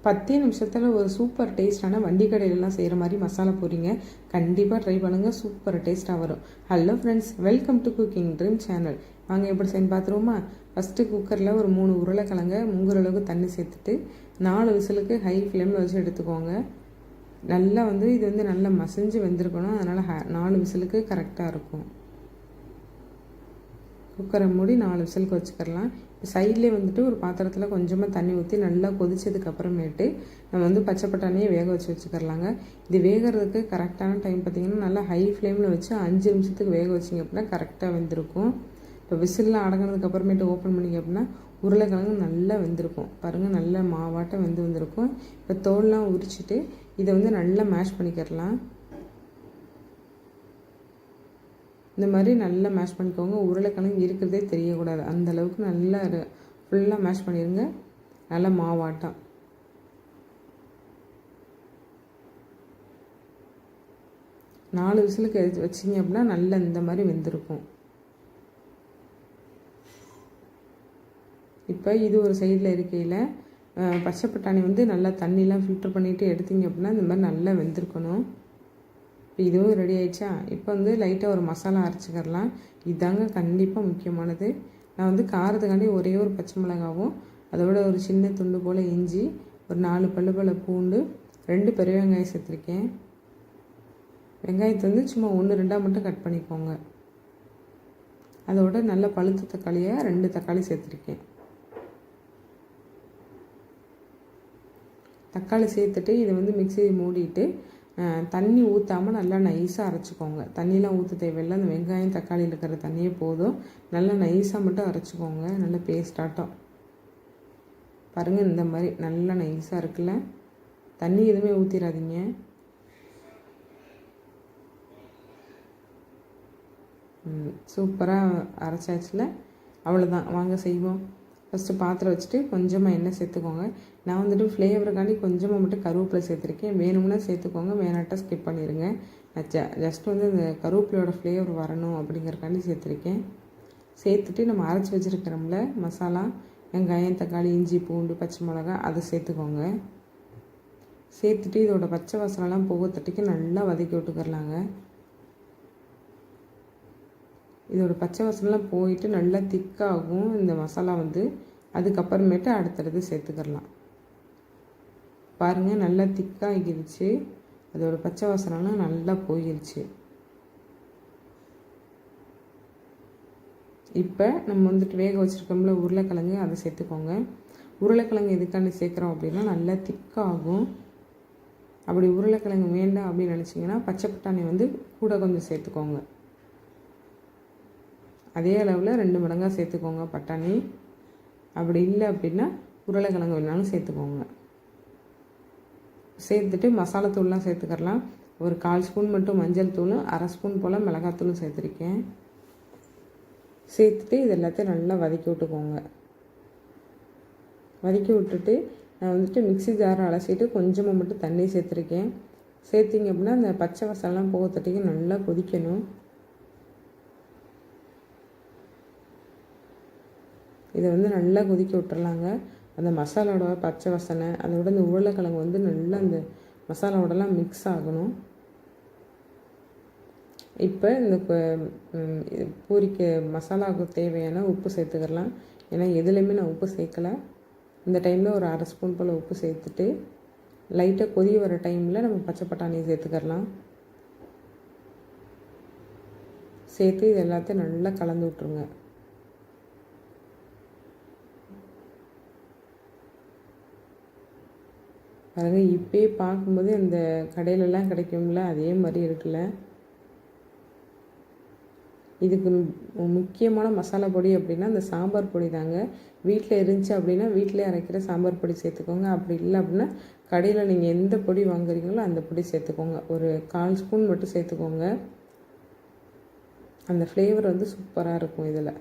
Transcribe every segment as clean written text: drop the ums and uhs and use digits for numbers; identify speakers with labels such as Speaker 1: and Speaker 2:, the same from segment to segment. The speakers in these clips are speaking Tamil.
Speaker 1: 10 நிமிஷத்தில் ஒரு சூப்பர் டேஸ்டான வண்டி கடையிலலாம் செய்கிற மாதிரி மசாலா பூரிங்க. கண்டிப்பாக ட்ரை பண்ணுங்கள், சூப்பர் டேஸ்ட்டாக வரும். Hello friends, welcome to cooking dream channel. வாங்க எப்படி செய்யணும் பார்த்துருவோமா? ஃபஸ்ட்டு குக்கரில் ஒரு 3 உருளைக்கிழங்க முங்குற அளவுக்கு தண்ணி சேர்த்துட்டு 4 விசிலுக்கு ஹை ஃப்ளேமில் வச்சு எடுத்துக்கோங்க. நல்லா இது நல்லா மசிஞ்சு வெந்திருக்கணும். அதனால் 4 விசிலுக்கு கரெக்டாக இருக்கும். குக்கரை மூடி 4 விசிலுக்கு வச்சுக்கலாம். இப்போ சைட்லேயே ஒரு பாத்திரத்தில் கொஞ்சமாக தண்ணி ஊற்றி நல்லா கொதிச்சதுக்கு அப்புறமேட்டு நம்ம பச்சை பட்டாணியை வேக வச்சு வச்சுக்கலாங்க. இது வேகிறதுக்கு கரெக்டான டைம் பார்த்திங்கன்னா நல்லா ஹை ஃப்ளேமில் வச்சு 5 நிமிஷத்துக்கு வேக வச்சிங்க அப்படின்னா கரெக்டாக வெந்திருக்கும். இப்போ விசிலில் அடங்கினதுக்கு அப்புறமேட்டு ஓப்பன் பண்ணிங்க அப்படின்னா உருளைக்கிழங்கு நல்லா வெந்திருக்கும். பாருங்கள், நல்லா மாவாட்டம் வந்திருக்கும். இப்போ தோல்லாம் உரிச்சிட்டு இதை நல்லா மேஷ் பண்ணிக்கிறலாம். இந்த மாதிரி நல்லா மேஷ் பண்ணிக்கோங்க. உருளைக்கிழங்கு இருக்கிறதே தெரியக்கூடாது, அந்தளவுக்கு நல்லா ஃபுல்லாக மேஷ் பண்ணிடுங்க. நல்லா மாவாட்டம். நாலு விசிலுக்கு வச்சிங்க அப்படின்னா நல்லா இந்த மாதிரி வெந்திருக்கும். இப்போ இது ஒரு சைடில் இருக்கையில் பச்சை பட்டாணி நல்லா தண்ணிலாம் ஃபில்டர் பண்ணிவிட்டு எடுத்திங்க அப்படின்னா இந்த மாதிரி நல்லா வெந்திருக்கணும். இப்போ இதுவும் ரெடி ஆகிடுச்சா? இப்போ லைட்டாக ஒரு மசாலா அரைச்சிக்கிறலாம். இதாங்க கண்டிப்பாக முக்கியமானது. நான் காரத்துக்காண்டி ஒரே ஒரு பச்சை மிளகாவும் அதோட ஒரு சின்ன துண்டு போல் இஞ்சி, ஒரு 4 பல்லு போல் பூண்டு, 2 பெரிய வெங்காயம் சேர்த்துருக்கேன். வெங்காயத்தை சும்மா 1-2 மட்டும் கட் பண்ணிக்கோங்க. அதோட நல்ல பழுத்த தக்காளியாக 2 தக்காளி சேர்த்துருக்கேன். தக்காளி சேர்த்துட்டு இதை மிக்ஸியை மூடிட்டு தண்ணி ஊற்றாமல் நல்லா நைஸாக அரைச்சிக்கோங்க. தண்ணிலாம் ஊற்ற தேவையில்லை. அந்த வெங்காயம் தக்காளியில் இருக்கிற தண்ணியே போதும். நல்லா நைஸாக மட்டும் அரைச்சிக்கோங்க, நல்லா பேஸ்டாட்டம். பாருங்கள், இந்த மாதிரி நல்லா நைஸாக இருக்குல்ல. தண்ணி எதுவுமே ஊற்றிடாதீங்க. சூப்பராக அரைச்சாச்சுல. அவ்வளோதான், வாங்க செய்வோம். ஃபஸ்ட்டு பாத்திரம் வச்சுட்டு கொஞ்சமாக எண்ணெய் சேர்த்துக்கோங்க. நான் ஃப்ளேவருக்காண்டி கொஞ்சமாக மட்டும் கருவேப்பிலை சேர்த்துருக்கேன். வேணும்னா சேர்த்துக்கோங்க, வேணாட்டா ஸ்கிப் பண்ணிடுங்க. நான் ஜஸ்ட் இந்த கருவேப்பிலையோட ஃப்ளேவர் வரணும் அப்படிங்கிறக்காண்டி சேர்த்துருக்கேன். சேர்த்துட்டு நம்ம அரைச்சி வச்சுருக்கிறோம்ல மசாலா, வெங்காயம் தக்காளி இஞ்சி பூண்டு பச்சை மிளகா, அதை சேர்த்துக்கோங்க. சேர்த்துட்டு இதோட பச்சை வாசனைலாம் போகத்தட்டிக்கு நல்லா வதக்கி விட்டுக்கிறலாங்க. இதோட பச்சை வாசனைலாம் போயிட்டு நல்லா திக்காகும் இந்த மசாலா. அதுக்கப்புறமேட்டு அடுத்தடுத்து சேர்த்துக்கலாம். பாருங்கள், நல்லா திக்காகிடுச்சு. அதோட பச்சை வாசனைலாம் நல்லா போயிடுச்சு. இப்போ நம்ம வேக வச்சுருக்கோம்ல உருளைக்கிழங்கு, அதை சேர்த்துக்கோங்க. உருளைக்கிழங்கு எதுக்காண்டி சேர்க்குறோம் அப்படின்னா நல்லா திக்காகும். அப்படி உருளைக்கிழங்கு வேண்டாம் அப்படின்னு நினச்சிங்கன்னா பச்சை பட்டாணி கூட கொஞ்சம் சேர்த்துக்கோங்க. அதே அளவில் 2 மடங்காக சேர்த்துக்கோங்க பட்டாணி. அப்படி இல்லை அப்படின்னா உருளைக்கிழங்கு வேணாலும் சேர்த்துக்கோங்க. சேர்த்துட்டு மசாலா தூள்லாம் சேர்த்துக்கலாம். ஒரு 1/4 ஸ்பூன் மட்டும் மஞ்சள் தூளும் 1/2 ஸ்பூன் போல் மிளகாத்தூளும் சேர்த்துருக்கேன். சேர்த்துட்டு இது எல்லாத்தையும் நல்லா வதக்கி விட்டுக்கோங்க. வதக்கி விட்டுட்டு நான் மிக்ஸி ஜாரை அலசிட்டு கொஞ்சமாக மட்டும் தண்ணி சேர்த்துருக்கேன். சேர்த்திங்க அப்படின்னா அந்த பச்சை வாசனைலாம் போகத்தட்டிக்கு நல்லா கொதிக்கணும். இதை நல்லா கொதிக்க விட்டுறலாங்க. அந்த மசாலாவோட பச்சை வாசனை அதோட இந்த உருளைக்கிழங்கு நல்லா அந்த மசாலாவோடலாம் மிக்ஸ் ஆகணும். இப்போ இந்த பூரிக்கு மசாலாவுக்கு தேவையான உப்பு சேர்த்துக்கலாம். ஏன்னா எதுலேயுமே நான் உப்பு சேர்க்கலை. இந்த டைமில் ஒரு 1/2 ஸ்பூன் போல் உப்பு சேர்த்துட்டு லைட்டாக கொதி வர டைமில் நம்ம பச்சை பட்டாணியை சேர்த்துக்கலாம். சேர்த்து இது எல்லாத்தையும் நல்லா கலந்து விட்ருங்க. பாருங்கள், இப்போயே பார்க்கும்போது அந்த கடையிலலாம் கிடைக்கும்ல அதே மாதிரி இருக்குல்ல. இதுக்கு முக்கியமான மசாலா பொடி அப்படின்னா அந்த சாம்பார் பொடி தாங்க. வீட்டில் இருந்துச்சு அப்படின்னா வீட்டிலே அரைக்கிற சாம்பார் பொடி சேர்த்துக்கோங்க. அப்படி இல்லை அப்படின்னா கடையில் நீங்கள் எந்த பொடி வாங்குறீங்களோ அந்த பொடி சேர்த்துக்கோங்க. ஒரு 1/4 ஸ்பூன் மட்டும் சேர்த்துக்கோங்க. அந்த ஃப்ளேவர் சூப்பராக இருக்கும் இதில்.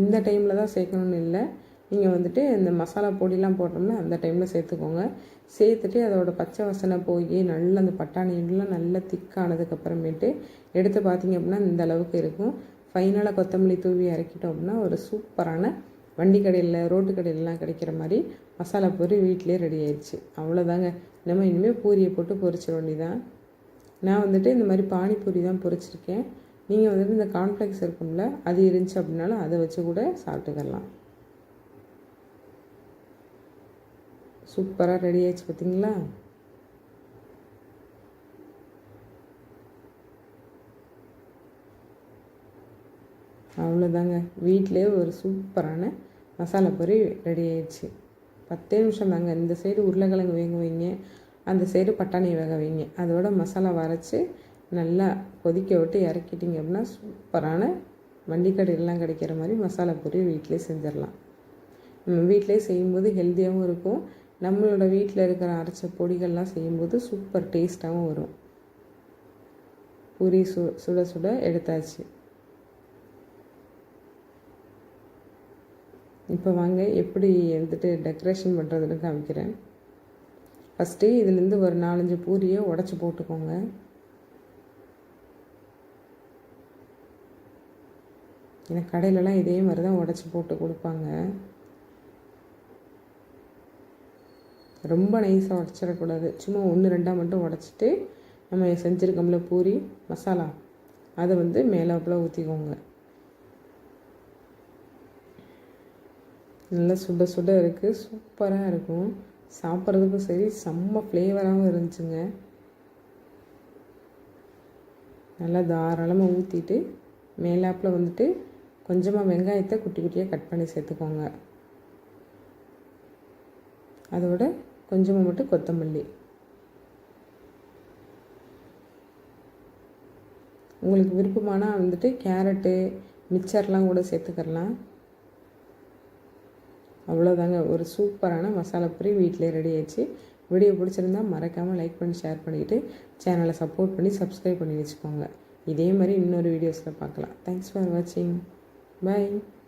Speaker 1: இந்த டைமில் தான் சேர்க்கணுன்னு இல்லை. நீங்கள் இந்த மசாலா பொடிலாம் போட்டோம்னா அந்த டைமில் சேர்த்துக்கோங்க. சேர்த்துட்டு அதோடய பச்சை வாசனை போய் நல்லா அந்த பட்டாணிலாம் நல்லா திக்கானதுக்கப்புறமேட்டு எடுத்து பார்த்திங்க அப்படின்னா இந்த அளவுக்கு இருக்கும். ஃபைனலாக கொத்தமல்லி தூவி இறக்கிட்டோம் அப்படின்னா ஒரு சூப்பரான வண்டி கடையில் ரோட்டு கடையிலலாம் கிடைக்கிற மாதிரி மசாலா பூரி வீட்டிலே ரெடி ஆயிடுச்சு. அவ்வளோதாங்க. நம்ம இனிமேல் பூரியை போட்டு பொரிச்சிட வேண்டியதான். நான் வந்துட்டு இந்த மாதிரி பானிபூரி தான் பொரிச்சிருக்கேன். நீங்கள் வந்துட்டு இந்த கார்ன்ஃப்ளெக்ஸ் இருக்கும்ல, அது இருந்துச்சு அப்படின்னாலும் அதை வச்சு கூட சாப்பிட்டுக்கலாம். சூப்பராக ரெடி ஆயிடுச்சு பார்த்தீங்களா? அவ்வளோதாங்க. வீட்டிலே ஒரு சூப்பரான மசாலா பொரி ரெடி ஆயிடுச்சு. 10 நிமிஷம் தாங்க. இந்த சைடு உருளைக்கிழங்கு வேக வைங்க, அந்த சைடு பட்டாணி வேக வைங்க. அதோட மசாலா வரைச்சி நல்லா கொதிக்க விட்டு இறக்கிட்டிங்க அப்படின்னா சூப்பரான வண்டிக்கடையெல்லாம் கிடைக்கிற மாதிரி மசாலா பொரி வீட்டிலே செஞ்சிடலாம். நம்ம வீட்டிலே செய்யும்போது ஹெல்த்தியாகவும் இருக்கும். நம்மளோட வீட்டில் இருக்கிற அரைச்ச பொடிகள்லாம் செய்யும்போது சூப்பர் டேஸ்ட்டாகவும் வரும். பூரி சுட சுட எடுத்தாச்சு. இப்போ வாங்க எப்படி வந்துட்டு டெக்கரேஷன் பண்ணுறதுன்னு காமிக்கிறேன். ஃபஸ்ட்டு இதுலேருந்து ஒரு 4-5 பூரியை உடச்சி போட்டுக்கோங்க. ஏன்னா கடையிலலாம் இதே மாதிரி தான் உடச்சி போட்டு கொடுப்பாங்க. ரொம்ப நைஸாக உடச்சிடக்கூடாது. சும்மா 1-2 மட்டும் உடச்சிட்டு நம்ம செஞ்சுருக்கோம்ல பூரி மசாலா, அதை வந்து மேலாப்பில் ஊற்றிக்கோங்க. நல்லா சுட சுட இருக்குது. சூப்பராக இருக்கும். சாப்பிட்றதுக்கும் சரி, செம்ம ஃப்ளேவராகவும் இருந்துச்சுங்க. நல்லா தாராளமாக ஊற்றிட்டு மேலாப்பில் வந்துட்டு கொஞ்சமாக வெங்காயத்தை குட்டி குட்டியாக கட் பண்ணி சேர்த்துக்கோங்க. அதோட கொஞ்சமாக மட்டும் கொத்தமல்லி. உங்களுக்கு விருப்பமானால் வந்துட்டு கேரட்டு மிக்சர்லாம் கூட சேர்த்துக்கலாம். அவ்வளோதாங்க. ஒரு சூப்பரான மசாலா பூரி வீட்டிலே ரெடி ஆயிடுச்சு. வீடியோ பிடிச்சிருந்தால் மறக்காமல் லைக் பண்ணி ஷேர் பண்ணிவிட்டு சேனலை சப்போர்ட் பண்ணி சப்ஸ்கிரைப் பண்ணி வச்சுக்கோங்க. இதே மாதிரி இன்னொரு வீடியோஸில் பார்க்கலாம். தேங்க்ஸ் ஃபார் வாட்சிங். பாய்.